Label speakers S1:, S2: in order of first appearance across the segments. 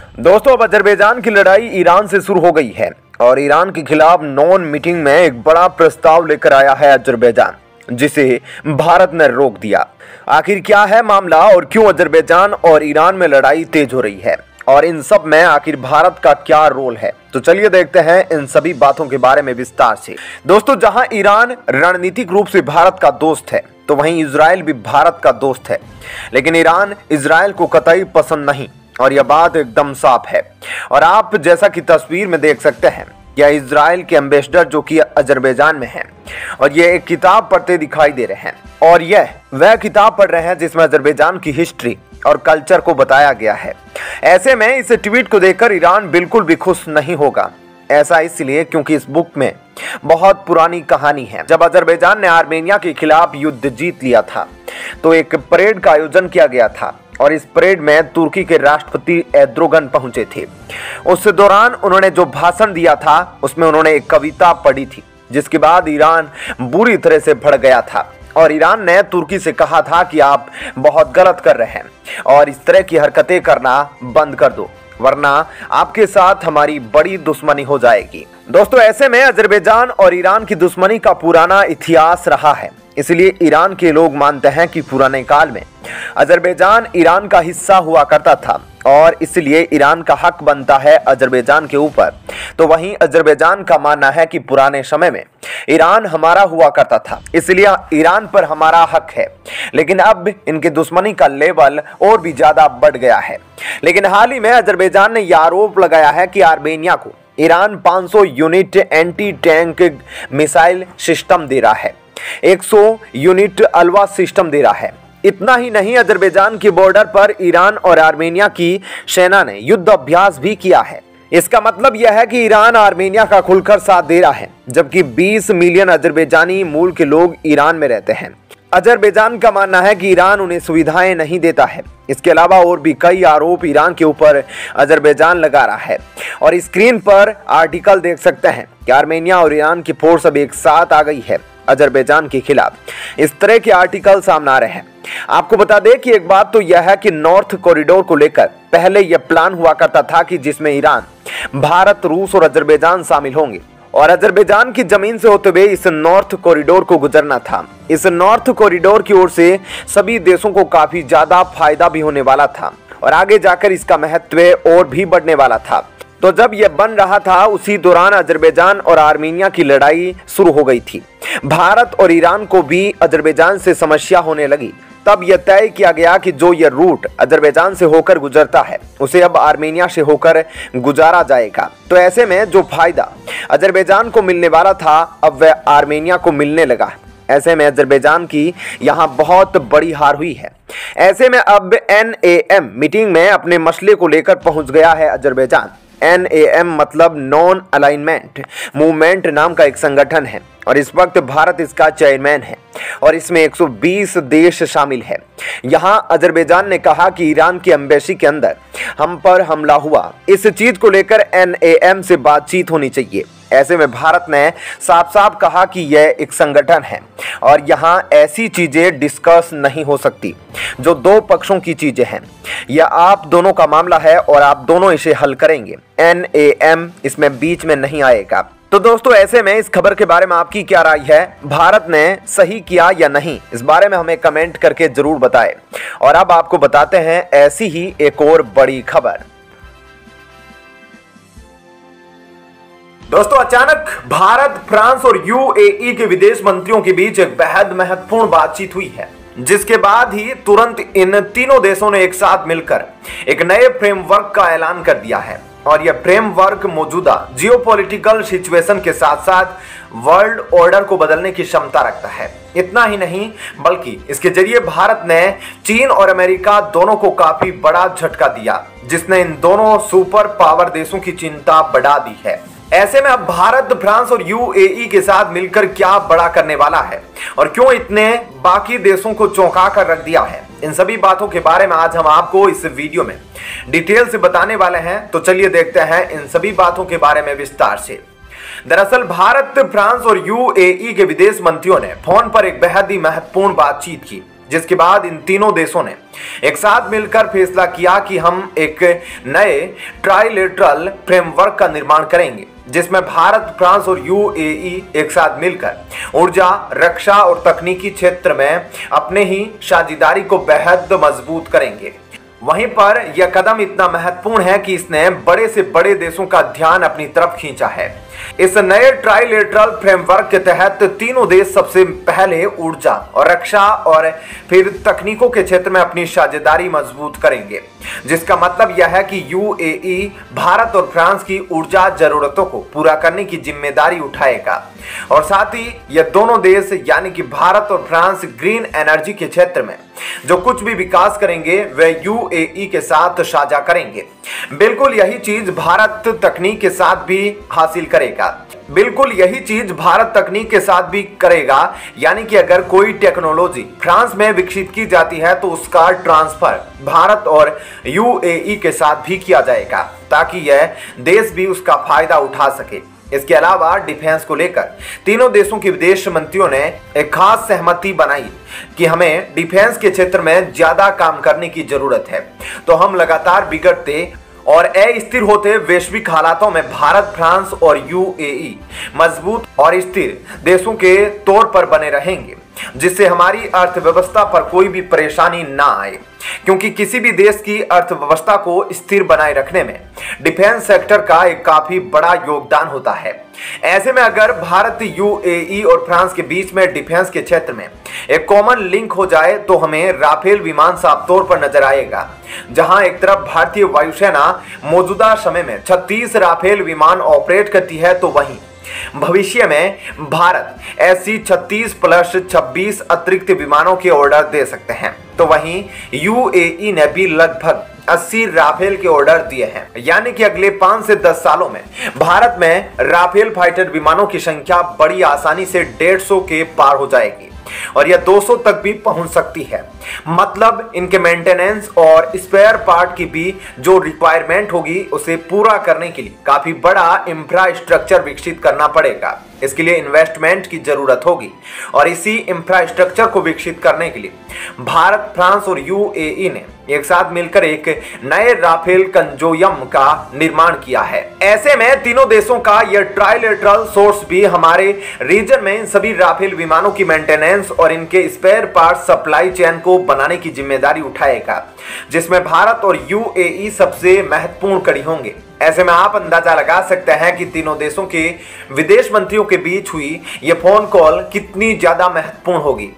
S1: दोस्तों, अब अजरबैजान की लड़ाई ईरान से शुरू हो गई है और ईरान के खिलाफ नॉन मीटिंग में एक बड़ा प्रस्ताव लेकर आया है अजरबैजान, जिसे भारत ने रोक दिया। आखिर क्या है मामला और क्यों अजरबैजान और ईरान में लड़ाई तेज हो रही है और इन सब में आखिर भारत का क्या रोल है, तो चलिए देखते हैं इन सभी बातों के बारे में विस्तार से। दोस्तों, जहां ईरान रणनीतिक रूप से भारत का दोस्त है, तो वहीं इजराइल भी भारत का दोस्त है, लेकिन ईरान इजराइल को कतई पसंद नहीं और यह बात एकदम साफ है। और आप जैसा कि तस्वीर में देख सकते हैं, यह इजराइल के एम्बेसडर जो कि अजरबैजान में हैं और ये एक किताब पढ़ते दिखाई दे रहे हैं और यह वह किताब पढ़ रहे हैं जिसमें अजरबैजान की हिस्ट्री और कल्चर को बताया गया है। ऐसे में इस ट्वीट को देखकर ईरान बिल्कुल भी खुश नहीं होगा। ऐसा इसलिए क्योंकि इस बुक में बहुत पुरानी कहानी है। जब अजरबैजान ने आर्मेनिया के खिलाफ युद्ध जीत लिया था, तो एक परेड का आयोजन किया गया था और इस परेड में तुर्की के राष्ट्रपति एर्दोगन पहुंचे थे। उस दौरान उन्होंने जो भाषण दिया था, उसमें उन्होंने एक कविता पढ़ी थी, जिसके बाद ईरान बुरी तरह से भड़क गया था और ईरान ने तुर्की से कहा था कि आप बहुत गलत कर रहे हैं और इस तरह की हरकतें करना बंद कर दो, वरना आपके साथ हमारी बड़ी दुश्मनी हो जाएगी। दोस्तों, ऐसे में अजरबैजान और ईरान की दुश्मनी का पुराना इतिहास रहा है, इसलिए ईरान के लोग मानते हैं कि पुराने काल में अजरबैजान ईरान का हिस्सा हुआ करता था और इसलिए ईरान का हक बनता है अजरबैजान के ऊपर। तो वहीं अजरबैजान का मानना है कि पुराने समय में ईरान हमारा हुआ करता था, इसलिए ईरान पर हमारा हक है। लेकिन अब इनकी दुश्मनी का लेवल और भी ज्यादा बढ़ गया है। लेकिन हाल ही में अजरबैजान ने यह आरोप लगाया है कि आर्मेनिया को Iran 500 unit anti tank missile system दे रहा है, 100 यूनिट अल्वा सिस्टम दे रहा है। इतना ही नहीं, अजरबैजान के बॉर्डर पर ईरान और आर्मेनिया की सेना ने युद्ध अभ्यास भी किया है। इसका मतलब यह है कि ईरान आर्मेनिया का खुलकर साथ दे रहा है, जबकि 20 मिलियन अजरबैजानी मूल के लोग ईरान में रहते हैं। अजरबैजान का मानना है कि ईरान उन्हें सुविधाएं नहीं देता है। इसके अलावा और भी कई आरोप ईरान के ऊपर अजरबैजान लगा रहा है और स्क्रीन पर आर्टिकल देख सकते हैं कि आर्मेनिया और ईरान की फोर्स अब एक साथ आ गई है अजरबैजान के खिलाफ। इस तरह के आर्टिकल सामने आ रहे हैं। आपको बता दें कि एक बात तो यह है कि नॉर्थ कॉरिडोर को लेकर पहले यह प्लान हुआ करता था कि जिसमें ईरान, भारत, रूस और अजरबैजान शामिल होंगे और अजरबैजान की जमीन से होते हुए इस नॉर्थ कॉरिडोर को गुजरना था। इस नॉर्थ कॉरिडोर की ओर से सभी देशों को काफी ज्यादा फायदा भी होने वाला था और आगे जाकर इसका महत्व और भी बढ़ने वाला था। तो जब यह बन रहा था, उसी दौरान अजरबैजान और आर्मेनिया की लड़ाई शुरू हो गई थी। भारत और ईरान को भी अजरबैजान से समस्या होने लगी। तब यह तय किया गया कि जो यह रूट अजरबैजान से होकर गुजरता है, उसे अब आर्मेनिया से होकर गुजारा जाएगा। तो ऐसे में जो फायदा अजरबैजान को मिलने वाला था, अब वह आर्मेनिया को मिलने लगा। ऐसे में अजरबैजान की यहाँ बहुत बड़ी हार हुई है। ऐसे में अब NAM मीटिंग में अपने मसले को लेकर पहुंच गया है अजरबैजान। NAM मतलब नॉन अलाइनमेंट मूवमेंट नाम का एक संगठन है और इस वक्त भारत इसका चेयरमैन है और इसमें 120 देश शामिल है। यहां अजरबैजान ने कहा कि ईरान की एम्बेसी के अंदर हम पर हमला हुआ, इस चीज को लेकर NAM से बातचीत होनी चाहिए। ऐसे में भारत ने साफ साफ कहा कि यह एक संगठन है और यहाँ ऐसी चीजें डिस्कस नहीं हो सकती जो दो पक्षों की चीजें हैं। यह आप दोनों का मामला है और आप दोनों इसे हल करेंगे। NAM इसमें बीच में नहीं आएगा। तो दोस्तों, ऐसे में इस खबर के बारे में आपकी क्या राय है? भारत ने सही किया या नहीं? इस बारे में हमें कमेंट करके जरूर बताएं। और अब आपको बताते हैं ऐसी ही एक और बड़ी खबर। दोस्तों, अचानक भारत, फ्रांस और UAE के विदेश मंत्रियों के बीच एक बेहद महत्वपूर्ण बातचीत हुई है, जिसके बाद ही तुरंत इन तीनों देशों ने एक साथ मिलकर एक नए फ्रेमवर्क का ऐलान कर दिया है और यह फ्रेमवर्क मौजूदा जियोपॉलिटिकल सिचुएशन के साथ साथ वर्ल्ड ऑर्डर को बदलने की क्षमता रखता है। इतना ही नहीं, बल्कि इसके जरिए भारत ने चीन और अमेरिका दोनों को काफी बड़ा झटका दिया, जिसने इन दोनों सुपर पावर देशों की चिंता बढ़ा दी है। ऐसे में अब भारत, फ्रांस और UAE के साथ मिलकर क्या बड़ा करने वाला है और क्यों इतने बाकी देशों को चौंका कर रख दिया है, इन सभी बातों के बारे में आज हम आपको इस वीडियो में डिटेल से बताने वाले हैं। तो चलिए देखते हैं इन सभी बातों के बारे में विस्तार से। दरअसल भारत, फ्रांस और UAE के विदेश मंत्रियों ने फोन पर एक बेहद ही महत्वपूर्ण बातचीत की जिसके बाद इन तीनों देशों ने एक साथ मिलकर फैसला किया कि हम एक नए ट्राइलेटरल फ्रेमवर्क का निर्माण करेंगे, जिसमें भारत, फ्रांस और यूएई एक साथ मिलकर ऊर्जा, रक्षा और तकनीकी क्षेत्र में अपने ही साझेदारी को बेहद मजबूत करेंगे। वहीं पर यह कदम इतना महत्वपूर्ण है कि इसने बड़े से बड़े देशों का ध्यान अपनी तरफ खींचा है। इस नए ट्राइलेटरल फ्रेमवर्क के तहत तीनों देश सबसे पहले ऊर्जा और रक्षा और फिर तकनीकों के क्षेत्र में अपनी साझेदारी मजबूत करेंगे, जिसका मतलब यह है कि यूएई भारत और फ्रांस की ऊर्जा जरूरतों को पूरा करने की जिम्मेदारी उठाएगा और साथ ही यह दोनों देश यानी कि भारत और फ्रांस ग्रीन एनर्जी के क्षेत्र में जो कुछ भी विकास करेंगे वह यूएई के साथ साझा करेंगे। बिल्कुल यही चीज भारत तकनीक के साथ भी हासिल करेगा। बिल्कुल यही चीज भारत तकनीक के साथ भी करेगा, यानी कि अगर कोई टेक्नोलॉजी फ्रांस में विकसित की जाती है तो उसका ट्रांसफर भारत और यूएई के साथ भी किया जाएगा, ताकि यह देश भी उसका फायदा उठा सके। इसके अलावा डिफेंस को लेकर तीनों देशों के विदेश मंत्रियों ने एक खास सहमति बनाई कि हमें डिफेंस के क्षेत्र में ज्यादा काम करने की जरूरत है। तो हम लगातार बिगड़ते और अस्थिर होते वैश्विक हालातों में भारत, फ्रांस और यूएई मजबूत और स्थिर देशों के तौर पर बने रहेंगे, जिससे हमारी अर्थव्यवस्था पर कोई भी परेशानी ना आए, क्योंकि किसी भी देश की अर्थव्यवस्था को स्थिर बनाए रखने में डिफेंस सेक्टर का एक काफी बड़ा योगदान होता है। ऐसे में अगर भारत, यूएई और फ्रांस के बीच में डिफेंस के क्षेत्र में एक कॉमन लिंक हो जाए तो हमें राफेल विमान साफ तौर पर नजर आएगा। जहां एक तरफ भारतीय वायुसेना मौजूदा समय में 36 राफेल विमान ऑपरेट करती है, तो वहीं भविष्य में भारत ऐसी 36+26 अतिरिक्त विमानों के ऑर्डर दे सकते हैं। तो वहीं यूएई ने भी लगभग 80 राफेल के ऑर्डर दिए हैं, यानी कि अगले 5 से 10 सालों में भारत में राफेल फाइटर विमानों की संख्या बड़ी आसानी से 150 के पार हो जाएगी और यह 200 तक भी पहुंच सकती है। मतलब इनके मेंटेनेंस और स्पेयर पार्ट की भी जो रिक्वायरमेंट होगी उसे पूरा करने के लिए काफी बड़ा इंफ्रास्ट्रक्चर विकसित करना पड़ेगा। इसके लिए इन्वेस्टमेंट की जरूरत होगी और इसी इंफ्रास्ट्रक्चर को विकसित करने के लिए भारत, फ्रांस और यूएई ने एक साथ मिलकर एक नए राफेल कंजोयम का निर्माण किया है। ऐसे में तीनों देशों का यह ट्राइलेटरल सोर्स भी हमारे रीजन में इन सभी राफेल विमानों की मेंटेनेंस और इनके स्पेयर पार्ट सप्लाई चेन को बनाने की जिम्मेदारी उठाएगा, जिसमें भारत और यूएई सबसे महत्वपूर्ण कड़ी होंगे। ऐसे में आप अंदाजा लगा सकते हैं कि तीनों देशों के विदेश मंत्रियों के बीच हुई यह फोन कॉल कितनी ज्यादा महत्वपूर्ण होगी।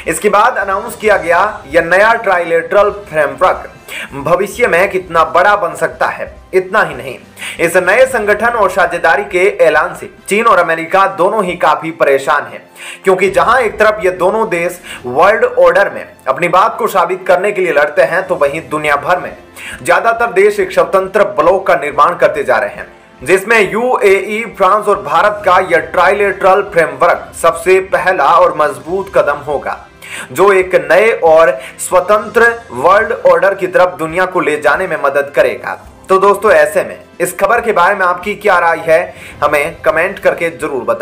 S1: इसके बाद अनाउंस किया गया यह नया ट्राइलेटरल फ्रेमवर्क भविष्य में कितना बड़ा बन सकता है। इतना ही नहीं, इस नए संगठन और साझेदारी के ऐलान से चीन और अमेरिका दोनों ही काफी परेशान हैं, क्योंकि जहां एक तरफ ये दोनों देश वर्ल्ड ऑर्डर में अपनी बात को साबित करने के लिए लड़ते हैं, तो वहीं दुनिया भर में ज्यादातर देश एक स्वतंत्र ब्लॉक का निर्माण करते जा रहे हैं, जिसमें यूएई, फ्रांस और भारत का यह ट्राइलेटरल फ्रेमवर्क सबसे पहला और मजबूत कदम होगा, जो एक नए और स्वतंत्र वर्ल्ड ऑर्डर की तरफ दुनिया को ले जाने में मदद करेगा। तो दोस्तों, ऐसे में इस खबर के बारे में आपकी क्या राय है, हमें कमेंट करके जरूर बताएं।